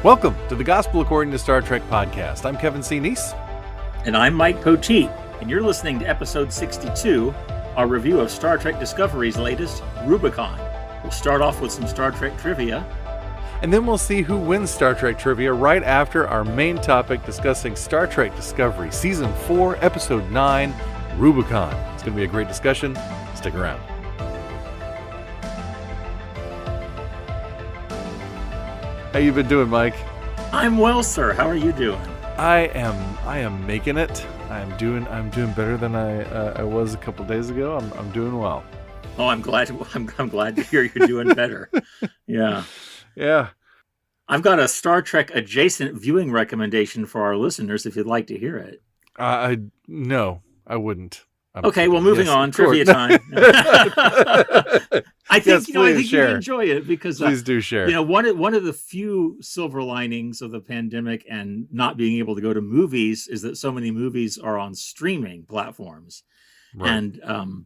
Welcome to the Gospel According to Star Trek podcast. I'm Kevin C. Neese. And I'm Mike Poteet, and you're listening to episode 62, our review of Star Trek Discovery's latest, Rubicon. We'll start off with some Star Trek trivia. And then we'll see who wins Star Trek trivia right after our main topic discussing Star Trek Discovery, Season 4, Episode 9, Rubicon. It's going to be a great discussion. Stick around. How you been doing, Mike? I'm well, sir. How are you doing? I am making it. I'm doing better than I was a couple days ago. I'm doing well. Oh, I'm glad to hear you're doing better. Yeah. Yeah. I've got a Star Trek adjacent viewing recommendation for our listeners if you'd like to hear it. No, I wouldn't. Okay, well, moving on, trivia time. I think you enjoy it because please do share. One of the few silver linings of the pandemic and not being able to go to movies is that so many movies are on streaming platforms, right. And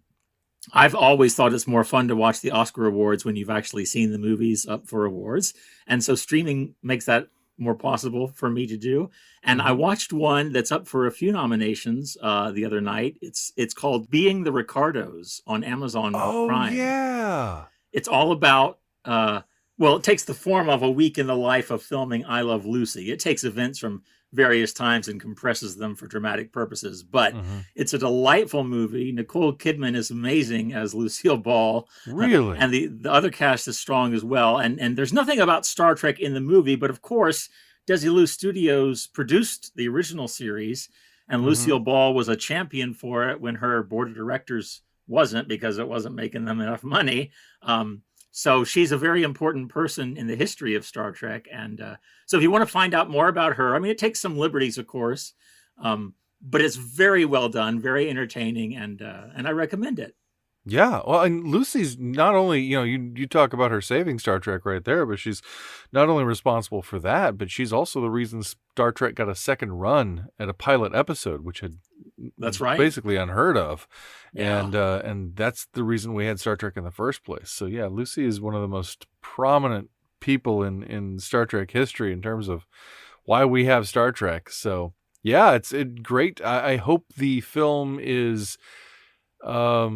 I've always thought it's more fun to watch the Oscar awards when you've actually seen the movies up for awards, and so streaming makes that more possible for me to do. And I watched one that's up for a few nominations the other night. It's called Being the Ricardos on Amazon Prime. Oh, yeah. It's all about, it takes the form of a week in the life of filming I Love Lucy. It takes events from various times and compresses them for dramatic purposes. But it's a delightful movie. Nicole Kidman is amazing as Lucille Ball. Really? And the other cast is strong as well. And there's nothing about Star Trek in the movie, but of course, Desilu Studios produced the original series, and Lucille Ball was a champion for it when her board of directors wasn't, because it wasn't making them enough money. So she's a very important person in the history of Star Trek. And so if you want to find out more about her, it takes some liberties, of course, but it's very well done, very entertaining, and I recommend it. Yeah, well, and Lucy's not only, you talk about her saving Star Trek right there, but she's not only responsible for that, but she's also the reason Star Trek got a second run at a pilot episode, which that's right, basically unheard of. Yeah. And that's the reason we had Star Trek in the first place. So yeah, Lucy is one of the most prominent people in Star Trek history in terms of why we have Star Trek. So yeah, it's great. I hope the film is a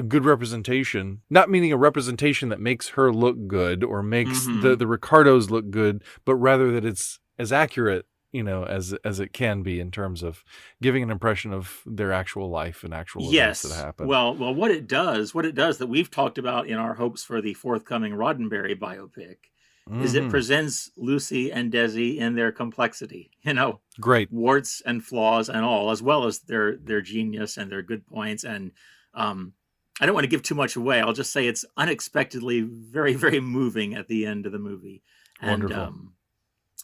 good representation, not meaning a representation that makes her look good or makes the Ricardos look good, but rather that it's as accurate, as it can be in terms of giving an impression of their actual life and actual events that happen. Well, what it does that we've talked about in our hopes for the forthcoming Roddenberry biopic is it presents Lucy and Desi in their complexity, great warts and flaws and all, as well as their genius and their good points. And I don't want to give too much away. I'll just say it's unexpectedly very, very moving at the end of the movie. Wonderful. And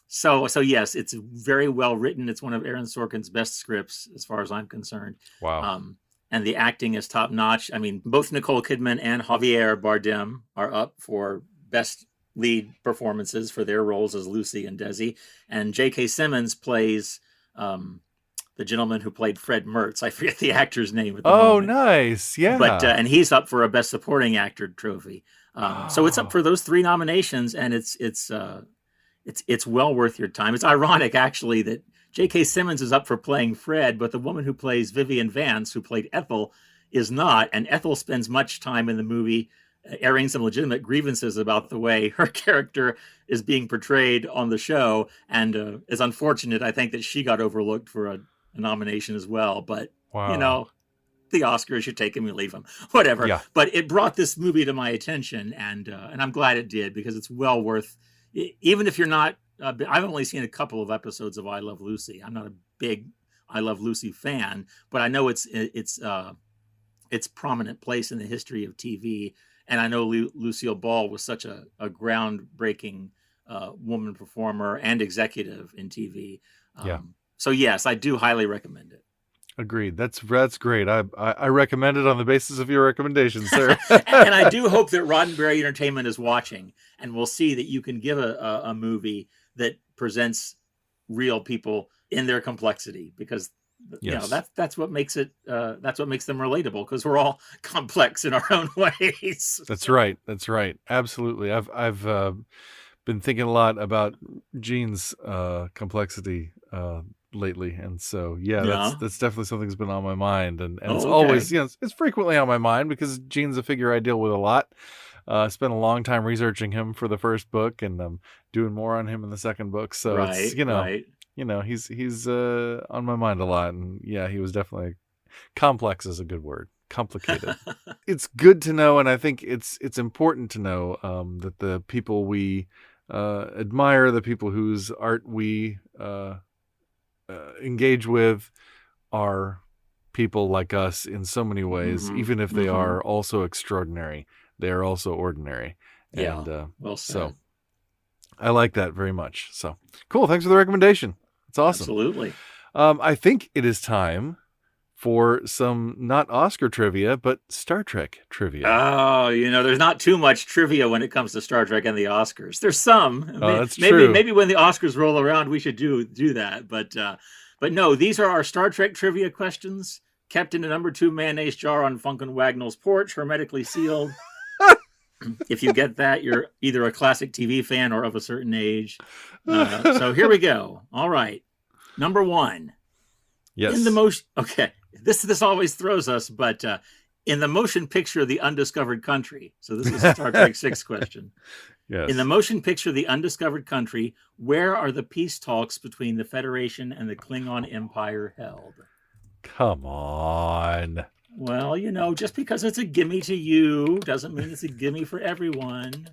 so yes, it's very well written. It's one of Aaron Sorkin's best scripts, as far as I'm concerned. Wow. And the acting is top notch. Both Nicole Kidman and Javier Bardem are up for best lead performances for their roles as Lucy and Desi, and J.K. Simmons plays the gentleman who played Fred Mertz. I forget the actor's name at the moment. Nice, yeah. But and he's up for a Best Supporting Actor trophy. So it's up for those three nominations, and it's well worth your time. It's ironic, actually, that J.K. Simmons is up for playing Fred, but the woman who plays Vivian Vance, who played Ethel, is not. And Ethel spends much time in the movie airing some legitimate grievances about the way her character is being portrayed on the show, and it's unfortunate, I think, that she got overlooked for a nomination as well. But wow. The Oscars, you take him, you leave him, whatever. Yeah. But it brought this movie to my attention, and I'm glad it did, because it's well worth. Even if you're not, I've only seen a couple of episodes of I Love Lucy. I'm not a big I Love Lucy fan, but I know its prominent place in the history of TV. And I know Lucille Ball was such a groundbreaking woman performer and executive in TV. So yes, I do highly recommend it. Agreed. That's great. I recommend it on the basis of your recommendations, sir. And I do hope that Roddenberry Entertainment is watching, and we'll see that you can give a movie that presents real people in their complexity, because that's what makes it. That's what makes them relatable, because we're all complex in our own ways. That's right. Absolutely. I've been thinking a lot about Gene's complexity lately, and so yeah, Yeah. that's definitely something that's been on my mind, and it's Oh, always, okay. you know, it's frequently on my mind because Gene's a figure I deal with a lot. Spent a long time researching him for the first book, and I'm doing more on him in the second book. So it's, Right, right. he's on my mind a lot, and yeah, he was definitely complex is a good word, complicated. It's good to know, and I think it's important to know that the people we admire, the people whose art we engage with, are people like us in so many ways. Mm-hmm. Even if they Mm-hmm. are also extraordinary, they are also ordinary, Yeah. and Well so said. I like that very much. So cool. Thanks for the recommendation. It's awesome. Absolutely. I think it is time for some not Oscar trivia, but Star Trek trivia. Oh, there's not too much trivia when it comes to Star Trek and the Oscars. There's some. Oh, that's Maybe true. maybe when the Oscars roll around, we should do that. But no, these are our Star Trek trivia questions, kept in a number 2 mayonnaise jar on Funkin' Wagnall's porch, hermetically sealed. If you get that, you're either a classic TV fan or of a certain age. So here we go. All right, number 1. In the Yes. motion, okay, this always throws us, but in the motion picture The Undiscovered Country, so this is a Star Trek 6 question. In the Yes. motion picture The Undiscovered Country, where are the peace talks between the Federation and the Klingon Empire held? Come on. Well, just because it's a gimme to you doesn't mean it's a gimme for everyone.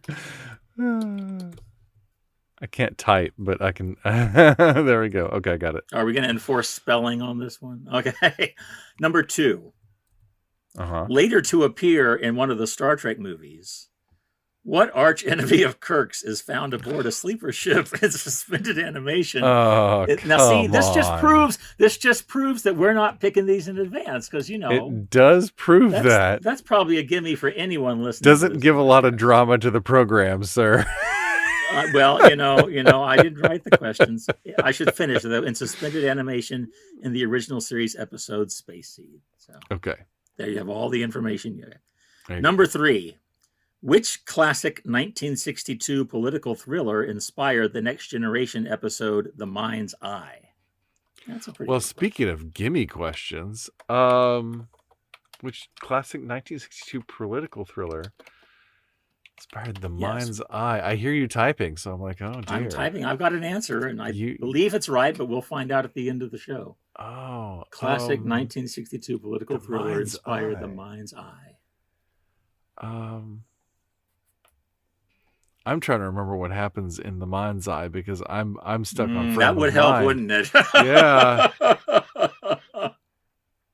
I can't type, but I can. There we go. Okay, I got it. Are we going to enforce spelling on this one? Okay. Number 2. Uh-huh. Later to appear in one of the Star Trek movies, what arch enemy of Kirk's is found aboard a sleeper ship in suspended animation? Oh, Now, see, come this on. just proves that we're not picking these in advance because It does prove that. that's probably a gimme for anyone listening to Doesn't this give a lot of podcast. drama to the program, sir. Well, I didn't write the questions. I should finish though. In suspended animation in the original series episode Space Seed. So Okay. there you have all the information you get. There you Number 3. Which classic 1962 political thriller inspired the Next Generation episode The Mind's Eye? That's a pretty Well, good speaking of gimme questions, which classic 1962 political thriller inspired The Mind's Eye? I hear you typing, so I'm like, oh dear. I'm typing. I've got an answer, and I believe it's right, but we'll find out at the end of the show. Oh, Classic 1962 political thriller inspired The Eye. Mind's Eye. I'm trying to remember what happens in The Mind's Eye because I'm stuck on Frame that would of help, Mind. wouldn't it? Yeah.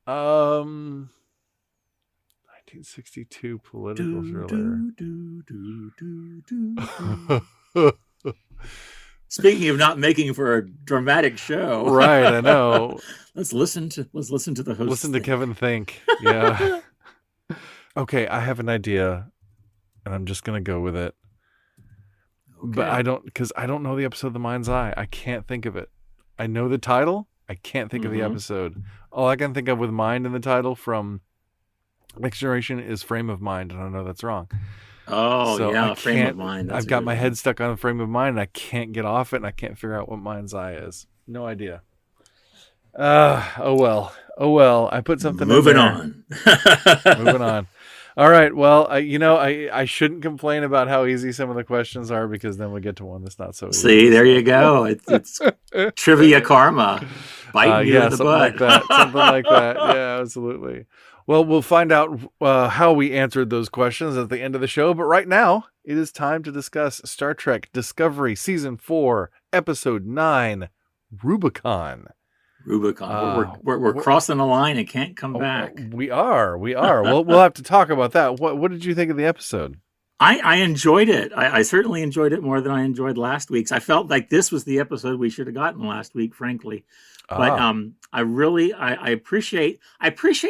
1962 political thriller. Speaking of not making for a dramatic show, Right? I know. Let's listen to the host. Listen to Kevin think. Yeah. Okay, I have an idea, and I'm just gonna go with it. Okay. But I don't know the episode of The Mind's Eye. I can't think of it. I know the title. I can't think of the episode. All I can think of with mind in the title from Next Generation is Frame of Mind, and I know that's wrong. Oh, so yeah, Frame of Mind. I've got my head stuck on Frame of Mind, and I can't get off it, and I can't figure out what Mind's Eye is. No idea. Oh well. I put something Moving in there. on. Moving on. All right. Well, I shouldn't complain about how easy some of the questions are because then we get to one that's not so easy. See, there you go. It's trivia karma. Biting you in the butt. Something like that. Yeah, absolutely. Well, we'll find out how we answered those questions at the end of the show. But right now, it is time to discuss Star Trek Discovery Season 4, Episode 9, Rubicon. Rubicon. We're crossing the line and can't come back. We are. We'll have to talk about that. What did you think of the episode? I enjoyed it. I certainly enjoyed it more than I enjoyed last week's. I felt like this was the episode we should have gotten last week, frankly. But I appreciate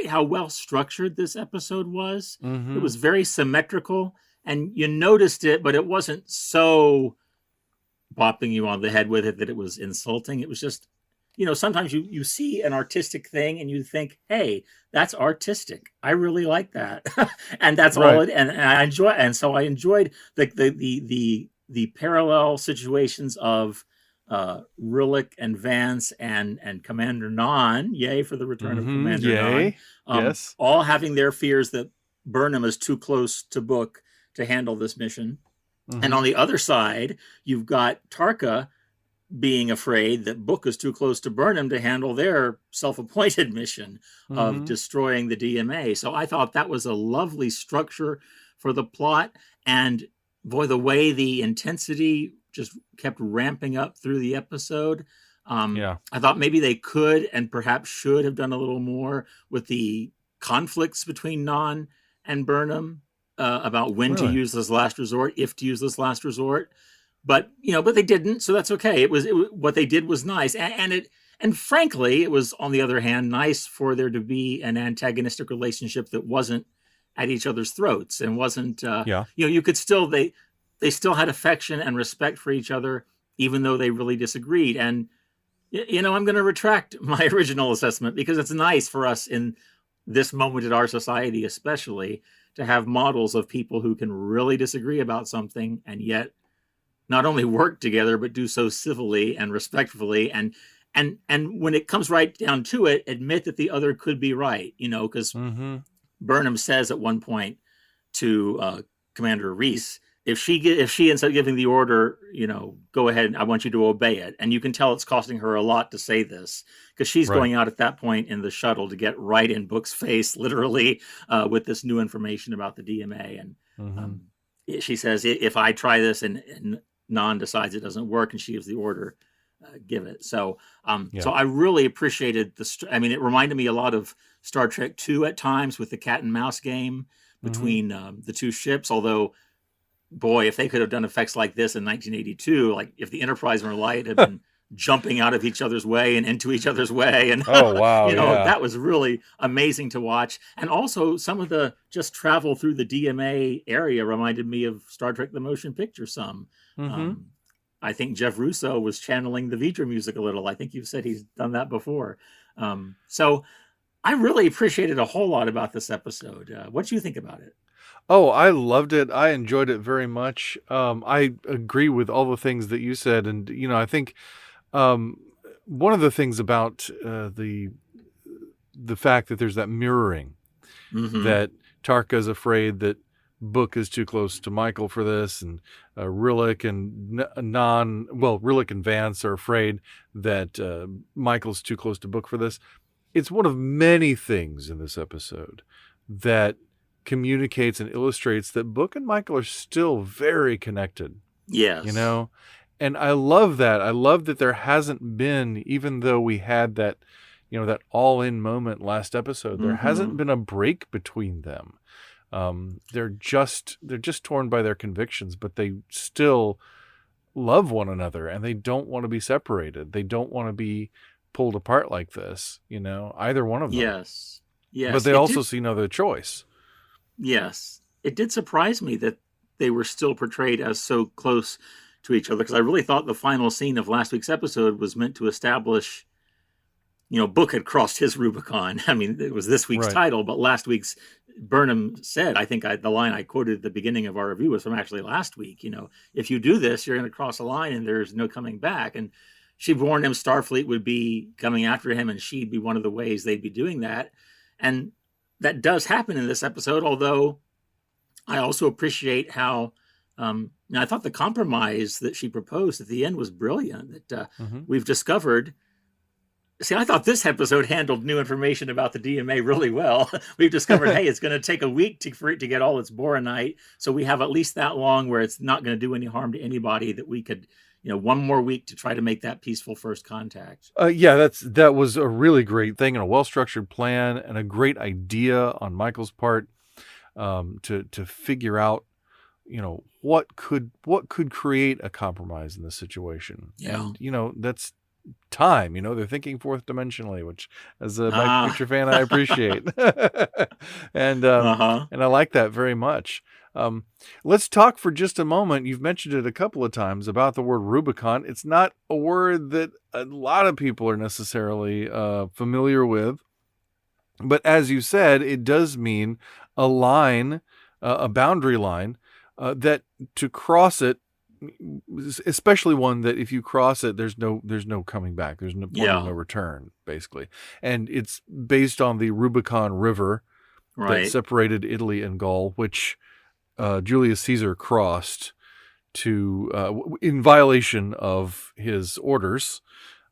how well structured this episode was. Mm-hmm. It was very symmetrical, and you noticed it, but it wasn't so bopping you on the head with it that it was insulting. It was just, sometimes you see an artistic thing and you think, hey, that's artistic. I really like that. And that's right. all it, and I enjoy, and so I enjoyed the the parallel situations of Rillick and Vance and Commander Non, yay for the return of Mm-hmm. Commander Non, Yay. Yes. all having their fears that Burnham is too close to Book to handle this mission. And Mm-hmm. on the other side, you've got Tarka being afraid that Book is too close to Burnham to handle their self-appointed mission of Mm-hmm. destroying the DMA. So I thought that was a lovely structure for the plot. And boy, the way the intensity just kept ramping up through the episode. Yeah. I thought maybe they could and perhaps should have done a little more with the conflicts between Non and Burnham about when to Really? use this last resort, if to use this last resort. But but they didn't, so that's okay. What they did was nice, and frankly, it was, on the other hand, nice for there to be an antagonistic relationship that wasn't at each other's throats and wasn't. Yeah. You could still they still had affection and respect for each other, even though they really disagreed. And I'm going to retract my original assessment, because it's nice for us in this moment in our society, especially, to have models of people who can really disagree about something and yet not only work together but do so civilly and respectfully, and when it comes right down to it, admit that the other could be right, because Mm-hmm. Burnham says at one point to Commander Reese, if she ends up giving the order, go ahead, I want you to obey it. And you can tell it's costing her a lot to say this, because she's Right. going out at that point in the shuttle to get right in Book's face, literally, with this new information about the DMA. And Mm-hmm. she says, if I try this and Non decides it doesn't work and she gives the order, give it. So Yeah. so I really appreciated it reminded me a lot of Star Trek II at times, with the cat and mouse game Mm-hmm. between the two ships. Although, boy, if they could have done effects like this in 1982, like if the Enterprise and Reliant had been jumping out of each other's way and into each other's way, and Oh wow. Yeah. that was really amazing to watch. And also, some of the just travel through the DMA area reminded me of Star Trek the Motion Picture some. Mm-hmm. I think Jeff Russo was channeling the Vitra music a little. I think you've said he's done that before. So I really appreciated a whole lot about this episode. What do you think about it? Oh, I loved it. I enjoyed it very much. I agree with all the things that you said, and I think one of the things about the fact that there's that mirroring, Mm-hmm. that Tarka's afraid that Book is too close to Michael for this, and Rillick and Rillick and Vance are afraid that Michael's too close to Book for this. It's one of many things in this episode that communicates and illustrates that Book and Michael are still very connected. Yes. And I love that. I love that there hasn't been, even though we had that, that all-in moment last episode, there hasn't been a break between them. They're just torn by their convictions, but they still love one another, and they don't want to be separated. They don't want to be pulled apart like this, either one of them. Yes. But they also see no other choice. Yes. It did surprise me that they were still portrayed as so close to each other, because I really thought the final scene of last week's episode was meant to establish, Book had crossed his Rubicon. I mean, it was this week's title, but last week's, Burnham said, I think the line I quoted at the beginning of our review was from actually last week, if you do this, you're going to cross a line and there's no coming back. And she warned him Starfleet would be coming after him, and she'd be one of the ways they'd be doing that. And that does happen in this episode, although I also appreciate how I thought the compromise that she proposed at the end was brilliant, that we've discovered. See, I thought this episode handled new information about the DMA really well. We've discovered, hey, it's going to take a week for it to get all its boronite, so we have at least that long where it's not going to do any harm to anybody, that we could, one more week to try to make that peaceful first contact. Yeah, that was a really great thing, and a well-structured plan, and a great idea on Michael's part, to figure out, what could create a compromise in this situation. Yeah. And that's time. They're thinking fourth dimensionally, which, as a Mike Picture fan, I appreciate. And I like that very much. Let's talk for just a moment. You've mentioned it a couple of times about the word Rubicon. It's not a word that a lot of people are necessarily familiar with, but as you said, it does mean a line, a boundary line, that to cross it especially one that if you cross it, there's no coming back. There's no point of no return, basically. And it's based on the Rubicon River that separated Italy and Gaul, which Julius Caesar crossed to in violation of his orders.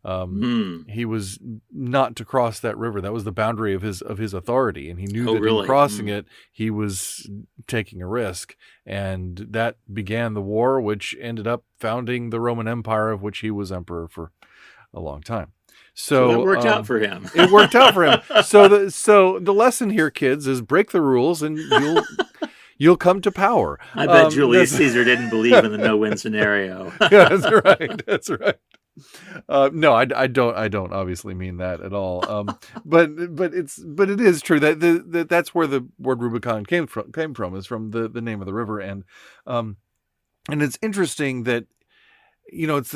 He was not to cross that river. That was the boundary of his authority, and he knew that in crossing it, he was taking a risk, and that began the war, which ended up founding the Roman Empire, of which he was emperor for a long time. So it worked out for him. It worked out for him. So the lesson here, kids, is break the rules, and you'll come to power. I bet Julius Caesar didn't believe in the no-win scenario. Yeah, that's right. That's right. No, I don't obviously mean that at all. But it is true that that's where the word Rubicon came from is from the name of the river, and it's interesting that it's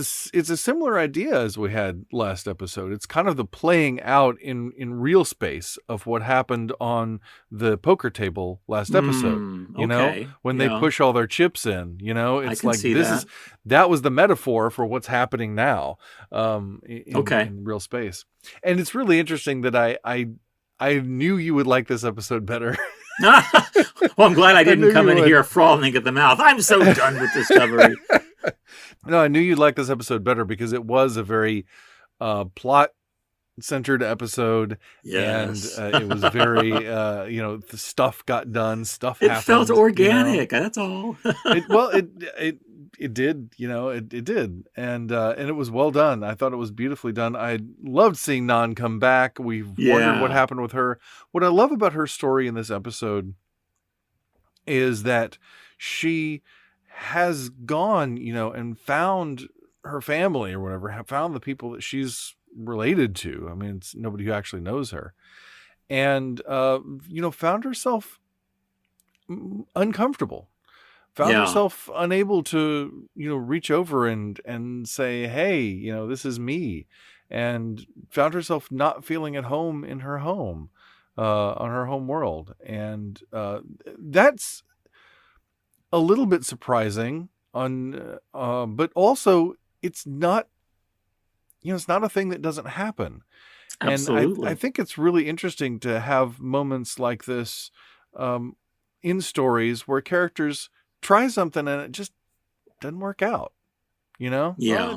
a similar idea as we had last episode. It's kind of the playing out in real space of what happened on the poker table last episode. When they push all their chips in, it's like that was the metaphor for what's happening now in real space. And it's really interesting that I knew you would like this episode better. Well, I'm glad I didn't come in here frothing at the mouth. I'm so done with Discovery. No, I knew you'd like this episode better because it was a very plot-centered epised Yes. And it was very, the stuff got done, stuff happened. It felt organic, that's all. It did, it did. And it was well done. I thought it was beautifully done. I loved seeing Nan come back. We've wondered what happened with her. What I love about her story in this episode is that she has gone, and found her family or whatever, found the people that she's related to. I mean, it's nobody who actually knows her. And, found herself uncomfortable. Found herself unable to, reach over and say, hey, this is me. And found herself not feeling at home in her home, on her home world. And that's a little bit surprising but also it's not, it's not a thing that doesn't happen. Absolutely. And I think it's really interesting to have moments like this in stories where characters try something and it just doesn't work out, Yeah. Well,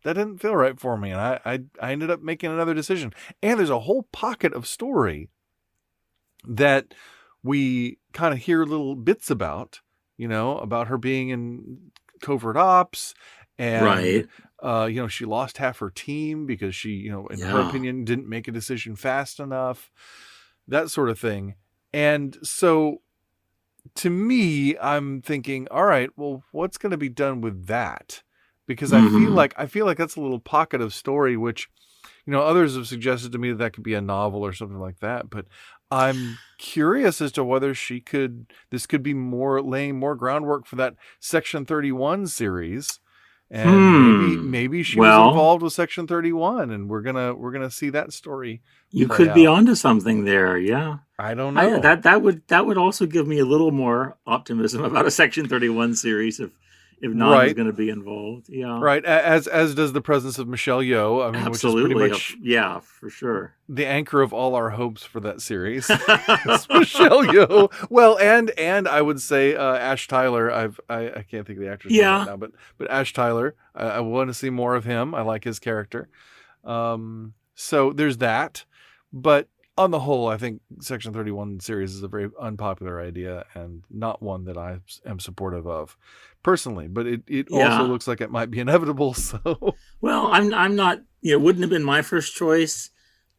that didn't feel right for me. And I ended up making another decision. And there's a whole pocket of story that we kind of hear little bits about, about her being in covert ops and, she lost half her team because she, in her opinion, didn't make a decision fast enough, that sort of thing. And so to me, I'm thinking, all right, well, what's going to be done with that? Because I feel like that's a little pocket of story, which, others have suggested to me that could be a novel or something like that. But I'm curious as to whether this could be laying more groundwork for that Section 31 series. And maybe she was involved with Section 31, and we're gonna see that story. You could be onto something there, yeah. I don't know. That would also give me a little more optimism about a Section 31 series if Nan is going to be involved. Yeah. Right. As does the presence of Michelle Yeoh. I mean, absolutely. Which is pretty much for sure. The anchor of all our hopes for that series. Michelle Yeoh. Well, and I would say Ash Tyler. I can't think of the actor's name right now, but Ash Tyler. I want to see more of him. I like his character. So there's that. But on the whole, I think Section 31 series is a very unpopular idea and not one that I am supportive of personally, but it also looks like it might be inevitable. So, well, I'm not, it wouldn't have been my first choice,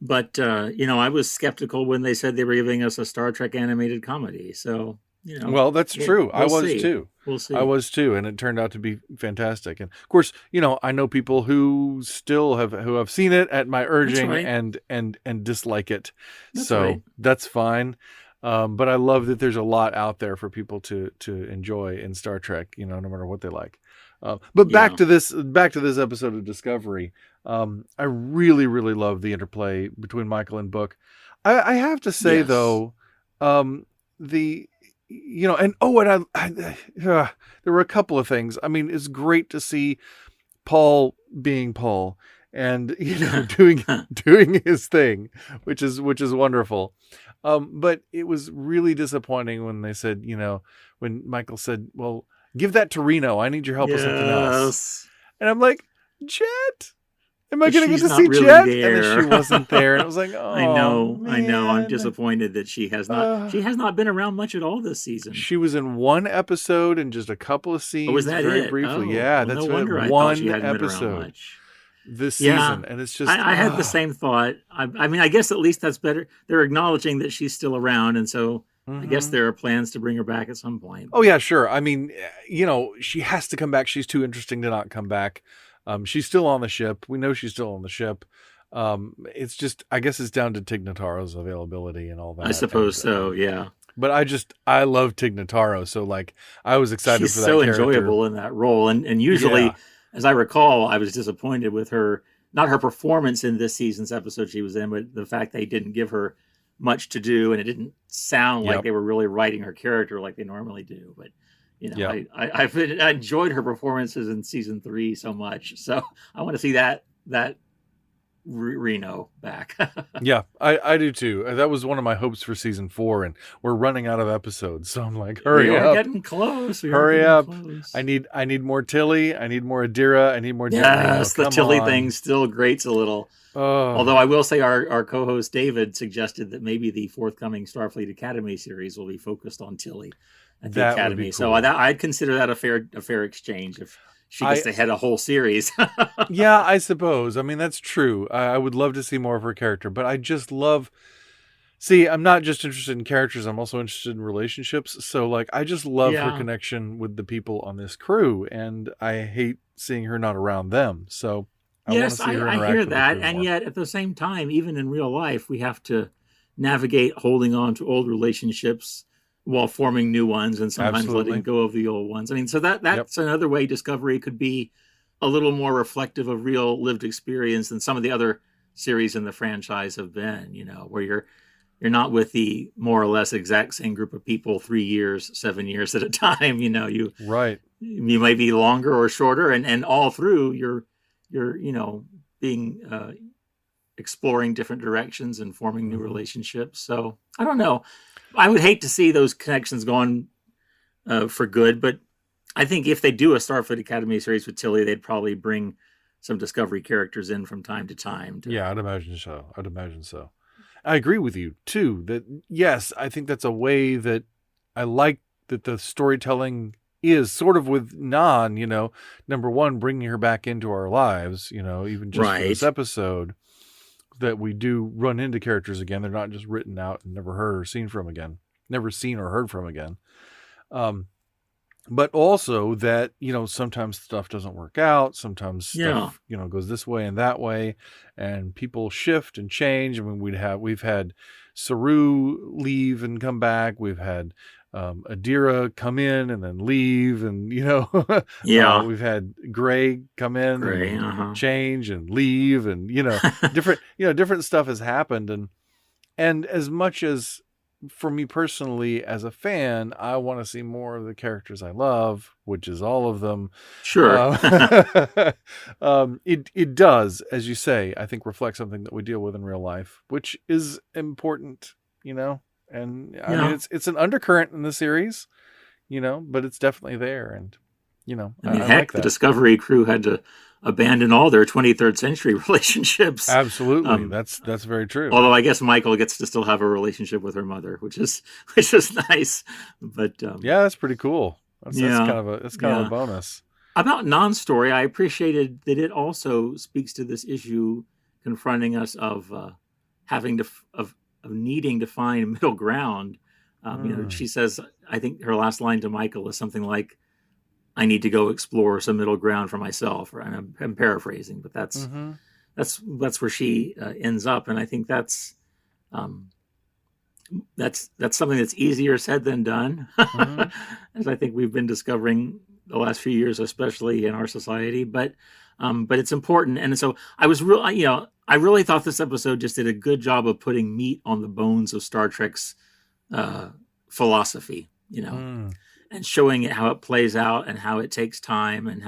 but I was skeptical when they said they were giving us a Star Trek animated comedy. So, well, that's true. I was too. We'll see. I was too, and it turned out to be fantastic. And of course, I know people who still have seen it at my urging and dislike it. That's fine. But I love that there's a lot out there for people to enjoy in Star Trek, no matter what they like. But back to this episode of Discovery. I really, really love the interplay between Michael and Book. I have to say though, and there were a couple of things. I mean, it's great to see Paul being Paul and doing his thing, which is wonderful. But it was really disappointing when they said, when Michael said, "Well, give that to Reno. I need your help with something else." And I'm like, Jet, am I going to get to see really Jet? There. And then she wasn't there, and I was like, "Oh, I know. Man. I'm disappointed that she has not. She has not been around much at all this season. She was in one episode and just a couple of scenes. Oh, was that very it? briefly? Oh, yeah, well, that's no wonder I one thought she hadn't episode been around much this season, and it's just. I had the same thought. I mean, I guess at least that's better. They're acknowledging that she's still around, and so. I guess there are plans to bring her back at some point. Oh, yeah, sure. I mean, she has to come back. She's too interesting to not come back. She's still on the ship. We know she's still on the ship. It's just, I guess it's down to Tig Notaro's availability and all that. I suppose so, yeah. But I love Tig Notaro. So, like, I was excited for that character. She's so enjoyable in that role. And usually, as I recall, I was disappointed with her, not her performance in this season's episode she was in, but the fact they didn't give her much to do, and it didn't sound like they were really writing her character like they normally do. But I've enjoyed her performances in season 3 so much, so I want to see that Reno back. Yeah, I do too. That was one of my hopes for season 4, and we're running out of episodes, so I'm like, hurry up! Getting close. Hurry up! Close. I need more Tilly. I need more Adira. I need more. Yes, the Tilly thing still grates a little. Although I will say our co-host David suggested that maybe the forthcoming Starfleet Academy series will be focused on Tilly at the Academy. Cool. So I'd consider that a fair exchange if she gets to head a whole series. Yeah, I suppose. I mean, that's true. I would love to see more of her character, but I just love... See, I'm not just interested in characters. I'm also interested in relationships. So, like, I just love her connection with the people on this crew, and I hate seeing her not around them. So... I hear that, and yet at the same time, even in real life, we have to navigate holding on to old relationships while forming new ones, and sometimes letting go of the old ones. I mean, so that's another way Discovery could be a little more reflective of real lived experience than some of the other series in the franchise have been. Where you're not with the more or less exact same group of people 3 years, 7 years at a time. You might be longer or shorter, and all through you're being exploring different directions and forming new relationships. So I don't know. I would hate to see those connections gone for good, but I think if they do a Starfleet Academy series with Tilly, they'd probably bring some Discovery characters in from time to time. Yeah, I'd imagine so. I agree with you too, that yes, I think that's a way that I like that the storytelling is sort of with Nan, number one, bringing her back into our lives, even just for this episode, that we do run into characters again. They're not just written out and never seen or heard from again. But also that, sometimes stuff doesn't work out. Sometimes stuff, goes this way and that way, and people shift and change. I mean, we've had Saru leave and come back. We've had Adira come in and then leave, and we've had Gray come in and change and leave, and different stuff has happened, and as much as for me personally as a fan, I want to see more of the characters I love, which is all of them. Sure. It does, as you say, I think reflect something that we deal with in real life, which is important, and I mean, it's an undercurrent in the series, but it's definitely there. And, I heck, like the Discovery crew had to abandon all their 23rd century relationships. Absolutely. That's very true. Although I guess Michael gets to still have a relationship with her mother, which is nice. But yeah, that's pretty cool. That's kind of a bonus. About Nan's story, I appreciated that it also speaks to this issue confronting us of having to of needing to find middle ground. She says, I think her last line to Michael is something like, "I need to go explore some middle ground for myself." And I'm paraphrasing, but that's where she ends up. And I think that's something that's easier said than done, as I think we've been discovering the last few years, especially in our society. But it's important. And so I really thought this episode just did a good job of putting meat on the bones of Star Trek's philosophy. you know, Mm, and showing it how it plays out and how it takes time and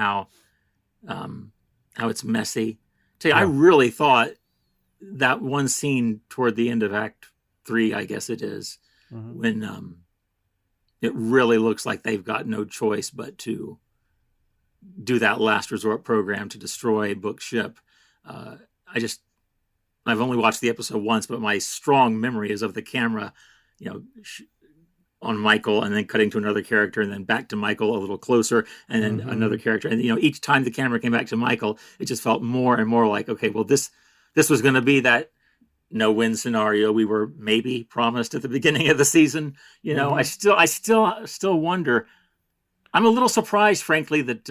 um, how it's messy. Tell you, I yeah. really thought that one scene toward the end of Act 3, I guess it is, Hmm. when it really looks like they've got no choice but to do that last resort program to destroy Book's ship. Uh, I just I've only watched the episode once, but my strong memory is of the camera, you know, on Michael and then cutting to another character and then back to Michael a little closer and then Hmm. another character. And, each time the camera came back to Michael, it just felt more and more like, okay, well, this was going to be that no win scenario we were maybe promised at the beginning of the season. I Hmm. still wonder. I'm a little surprised, frankly, that,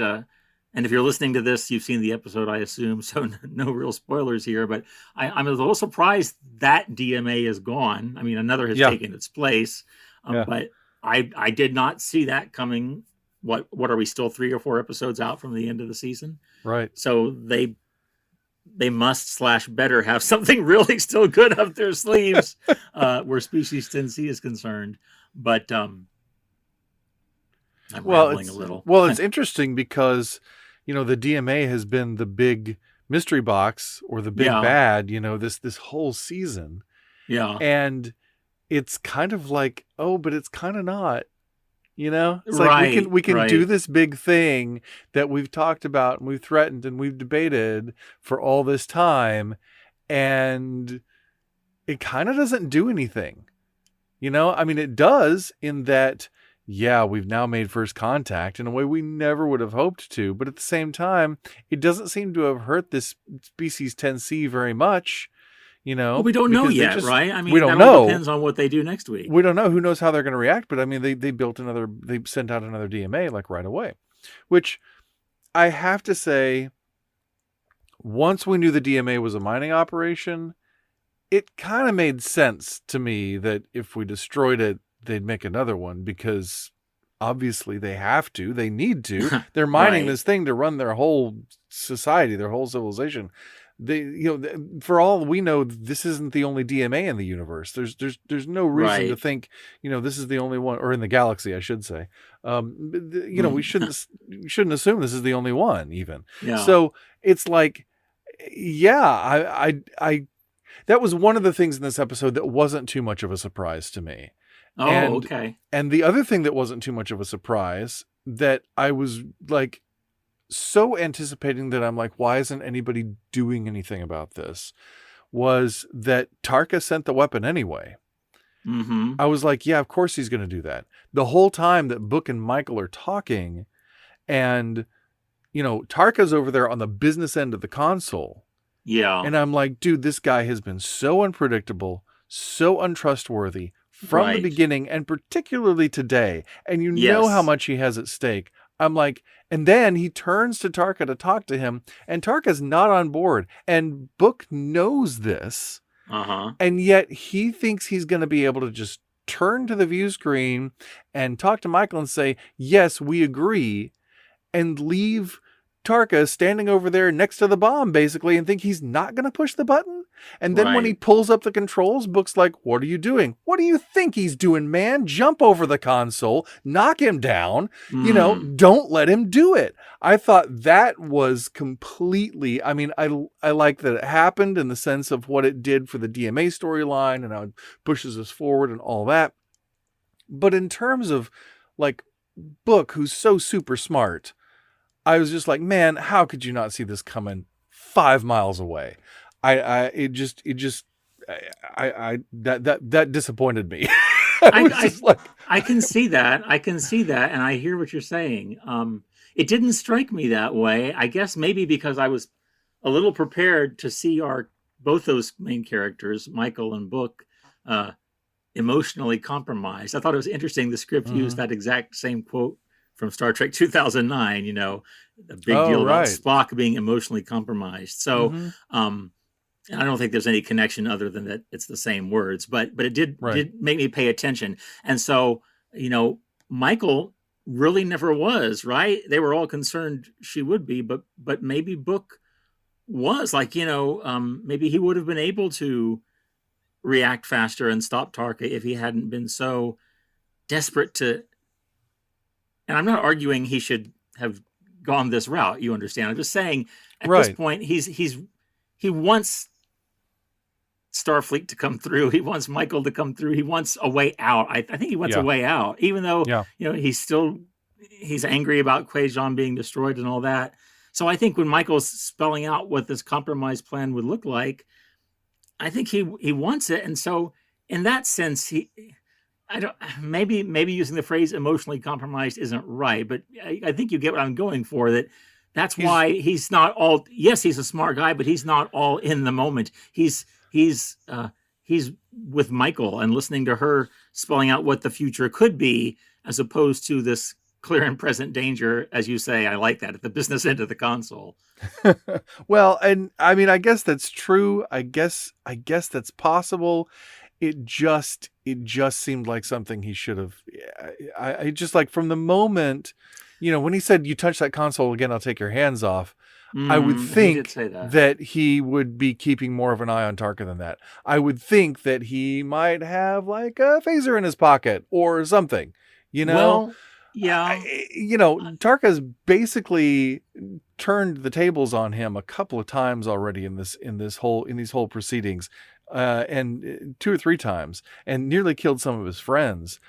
and if you're listening to this, you've seen the episode, I assume, so no real spoilers here, but I'm a little surprised that DMA is gone. I mean, another has Yeah. taken its place, Yeah. but I did not see that coming. What are we still 3 or 4 episodes out from the end of the season? Right. So they must / better have something really still good up their sleeves, where Species 10C is concerned. But I'm Well, rambling a little. it's interesting because, the DMA has been the big mystery box or the big Yeah, bad, this whole season. yeah, And it's kind of like, oh, but it's kind of not. It's like right, we can do right. this big thing that we've talked about and we've threatened and we've debated for all this time, and it kind of doesn't do anything. I mean, it does in that, yeah, we've now made first contact in a way we never would have hoped to, but at the same time, it doesn't seem to have hurt this species 10C very much, Well, we don't know because yet, right? I we mean, don't that all know. depends on what they do next week. We don't know. Who knows how they're going to react, but I mean, they sent out another DMA like right away, which I have to say, once we knew the DMA was a mining operation, it kind of made sense to me that if we destroyed it, they'd make another one, because obviously they need to. They're mining Right. this thing to run their whole society, their whole civilization. For all we know, this isn't the only DMA in the universe. There's no reason to Right. think, this is the only one, or in the galaxy, I should say. We shouldn't assume this is the only one, even. Yeah. So it's like, yeah, I that was one of the things in this episode that wasn't too much of a surprise to me. Oh, And okay. the other thing that wasn't too much of a surprise, that I was like so anticipating that I'm like, why isn't anybody doing anything about this, was that Tarka sent the weapon anyway. Mm-hmm. I was like, yeah, of course he's going to do that. The whole time that Book and Michael are talking, and Tarka's over there on the business end of the console. Yeah. And I'm like, dude, this guy has been so unpredictable, so untrustworthy from the Right. beginning, and particularly today. And you know how Yes. much he has at stake. I'm like, and then he turns to Tarka to talk to him, and Tarka's not on board. And Book knows this, Uh-huh. and yet he thinks he's going to be able to just turn to the view screen and talk to Michael and say, yes, we agree, and leave Tarka standing over there next to the bomb, basically, and think he's not going to push the button. And then when he Right. pulls up the controls, Book's like, what are you doing? What do you think he's doing, man? Jump over the console, knock him down, Mm. don't let him do it. I thought that was completely, I mean, I like that it happened in the sense of what it did for the DMA storyline and how it pushes us forward and all that. But in terms of like Book, who's so super smart, I was just like, man, how could you not see this coming 5 miles away? That disappointed me. I was I just like, I can see that. I can see that, and I hear what you're saying. It didn't strike me that way. I guess maybe because I was a little prepared to see our both those main characters, Michael and Book, uh, emotionally compromised. I thought it was interesting the script used mhm. that exact same quote from Star Trek 2009, the big Oh, deal about right. Spock being emotionally compromised. So, Mm-hmm. and I don't think there's any connection other than that it's the same words, but it Right. did make me pay attention. And so, Michael really never was, right? They were all concerned she would be, but maybe Book was like, maybe he would have been able to react faster and stop Tarka if he hadn't been so desperate to and I'm not arguing he should have gone this route. You understand? I'm just saying at this Right. point he wants Starfleet to come through. He wants Michael to come through. He wants a way out. I think he wants a Yeah. way out, even though Yeah. he's angry about Quajon being destroyed and all that. So I think when Michael's spelling out what this compromise plan would look like, I think he wants it. And so in that sense, maybe using the phrase emotionally compromised isn't right, but I think you get what I'm going for, that's why he's not all, yes, he's a smart guy, but he's not all in the moment. He's with Michael and listening to her spelling out what the future could be, as opposed to this clear and present danger, as you say. I like that, at the business end of the console. Well, and I mean, I guess that's true. I guess that's possible. It just seemed like something he should have. I just, like, from the moment, when he said, "You touch that console again, I'll take your hands off." I would think that he would be keeping more of an eye on Tarka than that. I would think that he might have, like, a phaser in his pocket or something, Well, yeah. Tarka's basically turned the tables on him a couple of times already in these whole proceedings, and 2 or 3 times, and nearly killed some of his friends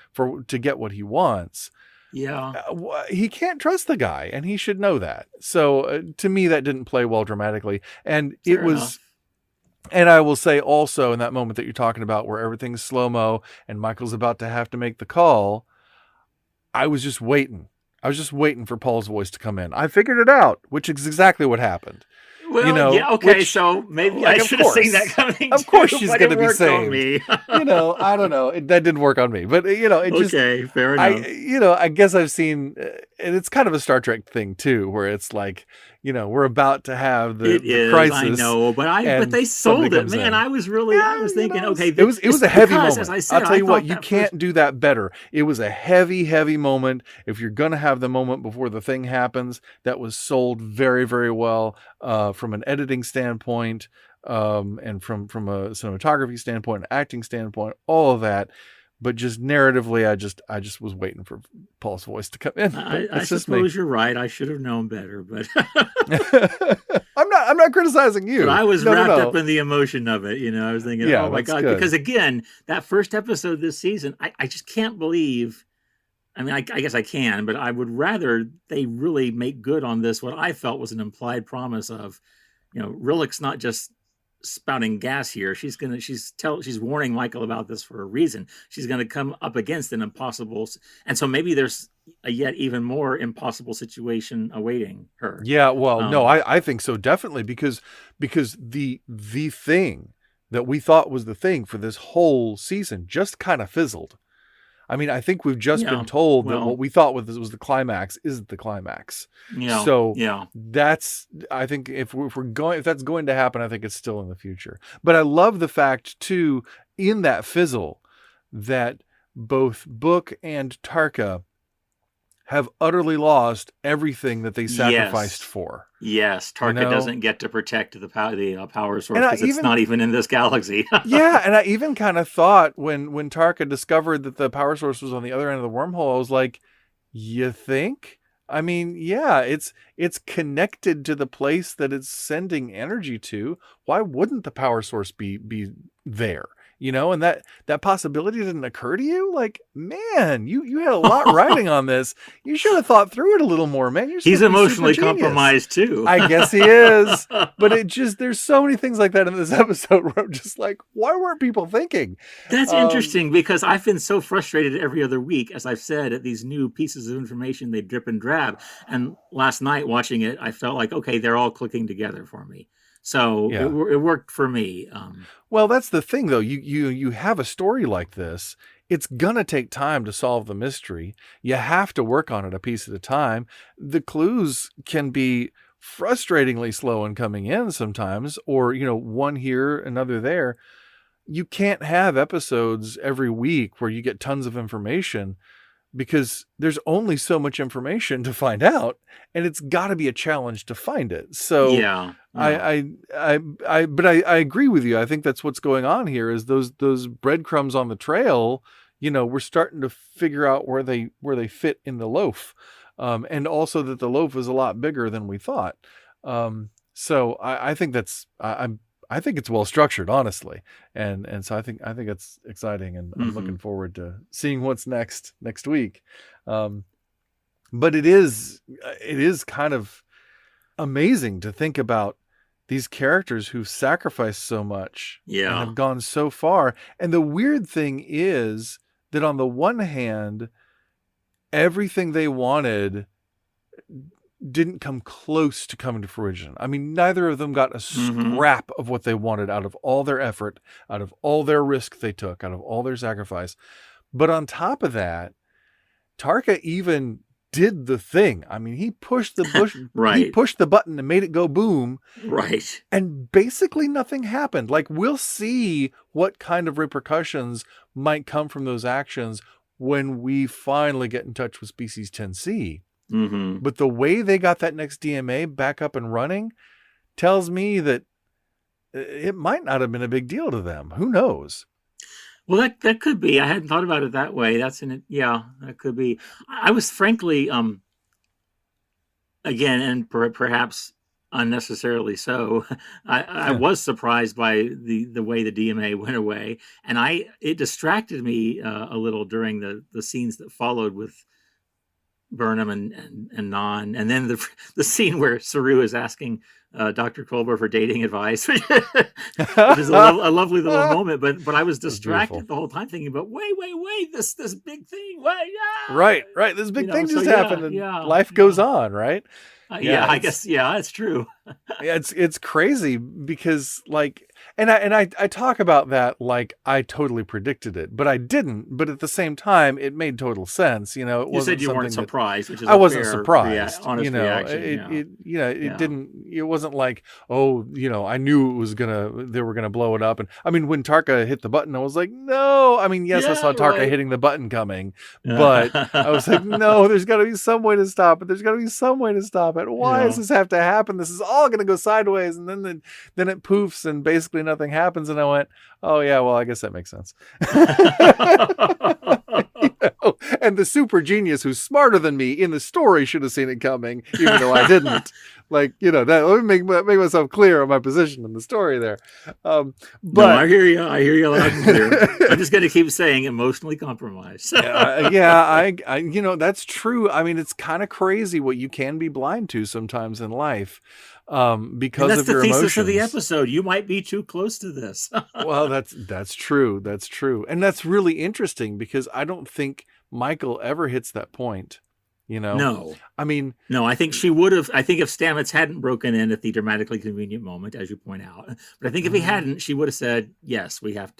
to get what he wants. Yeah. He can't trust the guy, and he should know that. So to me, that didn't play well dramatically. And Fair enough. And I will say also, in that moment that you're talking about where everything's slow-mo and Michael's about to have to make the call, I was just waiting. I was just waiting for Paul's voice to come in. I figured it out, which is exactly what happened. Well, yeah, okay, so maybe I should have seen that coming. Of course she's going to be saved. Me. I don't know. That didn't work on me. But, it just... Okay, fair enough. I guess I've seen... and it's kind of a Star Trek thing, too, where it's like, we're about to have the crisis. I know, but they sold it, man. I was thinking, okay... It was a heavy moment. As I said, I'll tell you what, you can't do that better. It was a heavy, heavy moment. If you're going to have the moment before the thing happens, that was sold very, very well, from an editing standpoint, and from a cinematography standpoint, an acting standpoint, all of that. But just narratively, I just was waiting for Paul's voice to come in. I suppose you're right. I should have known better, but I'm not criticizing you. But I was wrapped up in the emotion of it. I was thinking, oh my God, because again, that first episode this season, I just can't believe. I mean, I guess I can, but I would rather they really make good on this. What I felt was an implied promise of, Rillick's not just spouting gas here. She's warning Michael about this for a reason. She's going to come up against an impossible, and so maybe there's a yet even more impossible situation awaiting her. Yeah, well, no, I think so, definitely, because the thing that we thought was the thing for this whole season just kind of fizzled. I mean, I think we've just been told that what we thought was the climax isn't the climax. Yeah. So that's, I think if that's going to happen, I think it's still in the future. But I love the fact too, in that fizzle, that both Book and Tarka have utterly lost everything that they sacrificed for. Yes, Tarka doesn't get to protect the power source because it's not even in this galaxy. Yeah, and I even kind of thought when Tarka discovered that the power source was on the other end of the wormhole, I was like, you think? I mean, yeah, it's connected to the place that it's sending energy to. Why wouldn't the power source be there? And that possibility didn't occur to you? Like, man, you had a lot riding on this. You should have thought through it a little more, man. He's emotionally compromised too. I guess he is. But there's so many things like that in this episode where I'm just like, why weren't people thinking? That's interesting, because I've been so frustrated every other week, as I've said, at these new pieces of information they drip and drab. And last night watching it, I felt like, okay, they're all clicking together for me. So it worked for me. Well, that's the thing, though. You have a story like this. It's going to take time to solve the mystery. You have to work on it a piece at a time. The clues can be frustratingly slow in coming in sometimes, or, one here, another there. You can't have episodes every week where you get tons of information, because there's only so much information to find out, and it's got to be a challenge to find it. So I agree with you. I think that's what's going on here, is those breadcrumbs on the trail, we're starting to figure out where they fit in the loaf, and also that the loaf is a lot bigger than we thought. So I think I think it's well structured, honestly, and so I think it's exciting, and I'm Mm-hmm. looking forward to seeing what's next week. But it is kind of amazing to think about these characters who've sacrificed so much and Yeah. have gone so far. And the weird thing is that on the one hand, everything they wanted didn't come close to coming to fruition. I mean, neither of them got a Mm-hmm. scrap of what they wanted out of all their effort, out of all their risk they took, out of all their sacrifice. But on top of that, Tarka even did the thing. I mean, he pushed Right. the button and made it go boom, Right. and basically nothing happened. Like, we'll see what kind of repercussions might come from those actions when we finally get in touch with species 10C. Mm-hmm. But the way they got that next DMA back up and running tells me that it might not have been a big deal to them. Who knows? Well, that could be. I hadn't thought about it that way. Yeah, that could be. I was frankly, again, and perhaps unnecessarily so, I was surprised by the way the DMA went away, and it distracted me a little during the scenes that followed with Burnham and Non, and then the scene where Saru is asking Dr. Culber for dating advice, which is a lovely little moment. But I was distracted the whole time thinking about wait, this big thing, yeah, right. This big thing just happened, and life goes on, right? I guess it's true. Yeah, it's crazy because, like, and I talk about that like I totally predicted it, but I didn't. But at the same time, it made total sense. It You wasn't said you weren't something surprised, which is I wasn't surprised. honest reaction. It didn't. It wasn't like, oh, I knew they were gonna blow it up. And I mean, when Tarka hit the button, I was like, no. I mean, yes, I saw Tarka hitting the button coming, but I was like, no, there's got to be some way to stop it. There's got to be some way to stop it. Why does this have to happen? This is all gonna go sideways, and then it poofs, and basically nothing happens. And I went, oh yeah, well, I guess that makes sense. And the super genius who's smarter than me in the story should have seen it coming, even though I didn't. Like, that, let me make myself clear on my position in the story there. But no, I hear you loud and clear. I'm just going to keep saying emotionally compromised. I that's true. I mean, it's kind of crazy what you can be blind to sometimes in life. Because of your emotions. That's the thesis of the episode. You might be too close to this. Well, that's true. That's true. And that's really interesting because I don't think Michael ever hits that point. No. I mean, no, I think she would have. I think if Stamets hadn't broken in at the dramatically convenient moment, as you point out, but I think if he hadn't, she would have said, yes, we have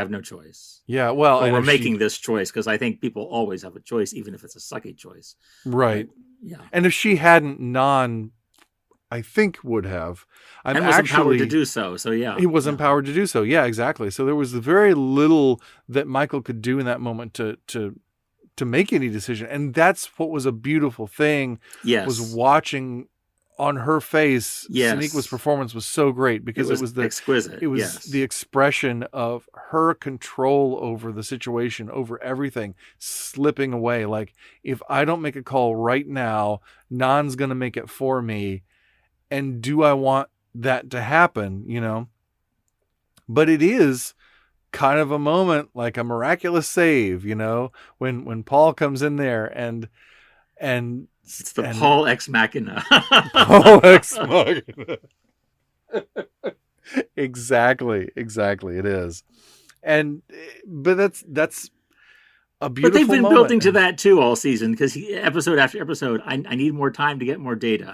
no choice. Yeah, well, or we're making this choice, because I think people always have a choice, even if it's a sucky choice. Right. Yeah. And if she hadn't, I think would have. And was empowered to do so. So yeah. He was empowered to do so. Yeah, exactly. So there was very little that Michael could do in that moment to make any decision. And that's what was a beautiful thing. Yes. Was watching on her face. Yes. Sonequa's performance was so great because it was exquisite. It was the expression of her control over the situation, over everything, slipping away. Like, if I don't make a call right now, Nan's going to make it for me. And do I want that to happen, But it is kind of a moment, like a miraculous save, when Paul comes in there and it's the Paul Ex Machina. Paul Ex Machina. Exactly. It is. But that's a beautiful But they've been moment. building to that too all season, because episode after episode, I need more time to get more data.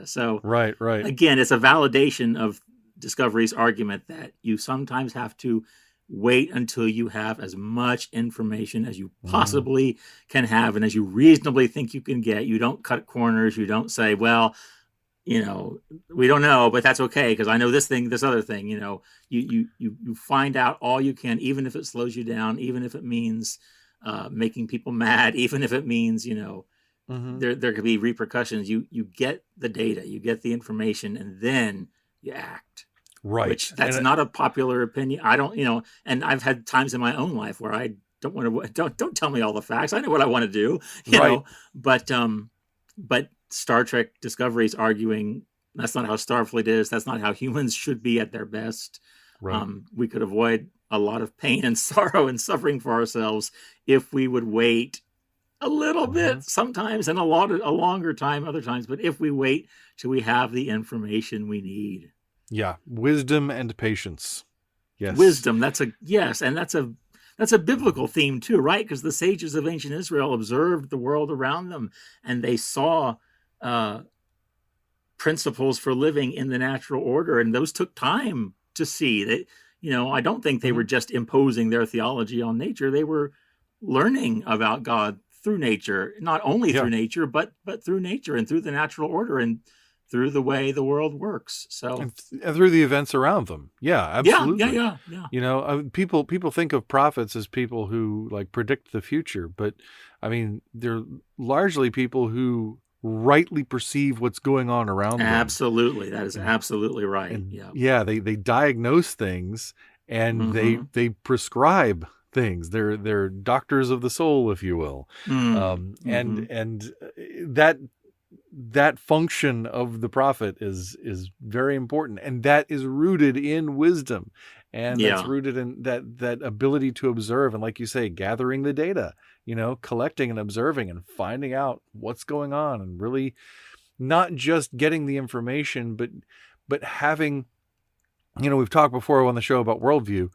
So right. Again, it's a validation of Discovery's argument that you sometimes have to wait until you have as much information as you possibly can have, and as you reasonably think you can get. You don't cut corners. You don't say, well, we don't know, but that's okay, because I know this other thing. You find out all you can, even if it slows you down, even if it means making people mad, even if it means there could be repercussions. You get the data, you get the information, and then you act. Right. which that's And not a popular opinion. I don't, and I've had times in my own life where I don't tell me all the facts. I know what I want to do, right. but Star Trek Discovery is arguing that's not how Starfleet is. That's not how humans should be at their best. Right. We could avoid a lot of pain and sorrow and suffering for ourselves if we would wait a little bit sometimes, and a longer time other times. But if we wait till we have the information we need. Yeah. Wisdom and patience. Yes. Wisdom. And that's a biblical theme too, right? Because the sages of ancient Israel observed the world around them, and they saw principles for living in the natural order, and those took time to see. That I don't think they were just imposing their theology on nature. They were learning about God through nature, not only through nature, but through nature and through the natural order and through the way the world works. So and through the events around them. Yeah, absolutely. Yeah. People think of prophets as people who like predict the future, but I mean, they're largely people who rightly perceive what's going on around them. Absolutely. That is absolutely right. And they diagnose things, and they prescribe things. They're doctors of the soul, if you will. And that function of the prophet is very important, and that is rooted in wisdom, and that's rooted in that ability to observe, and like you say, gathering the data, collecting and observing and finding out what's going on, and really not just getting the information, but having, we've talked before on the show about worldview,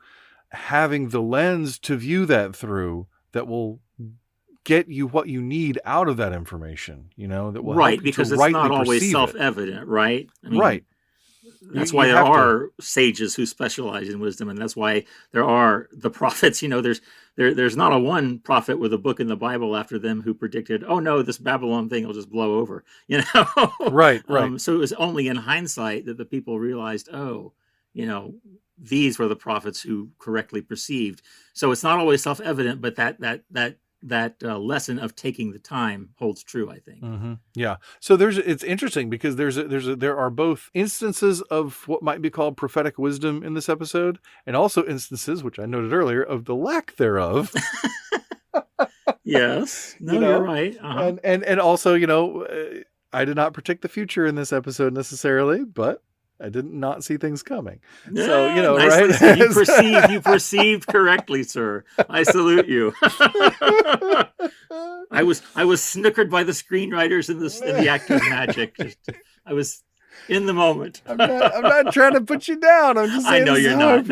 having the lens to view that through that will get you what you need out of that information, that will help you because to it's rightly not always perceive self-evident, right? I mean, right. That's why there are sages who specialize in wisdom, and that's why there are the prophets. There's not a one prophet with a book in the Bible after them who predicted, oh no, this Babylon thing will just blow over. Right. So it was only in hindsight that the people realized, these were the prophets who correctly perceived. So it's not always self-evident, but that lesson of taking the time holds true, I think. Yeah. So it's interesting because there are both instances of what might be called prophetic wisdom in this episode, and also instances, which I noted earlier, of the lack thereof. Yes. No, you're right. And also, I did not predict the future in this episode necessarily, but I did not see things coming. So, right? You perceived correctly, sir. I salute you. I was snookered by the screenwriters and the actors' magic. I was in the moment. I'm not trying to put you down. I'm just saying I know you're not.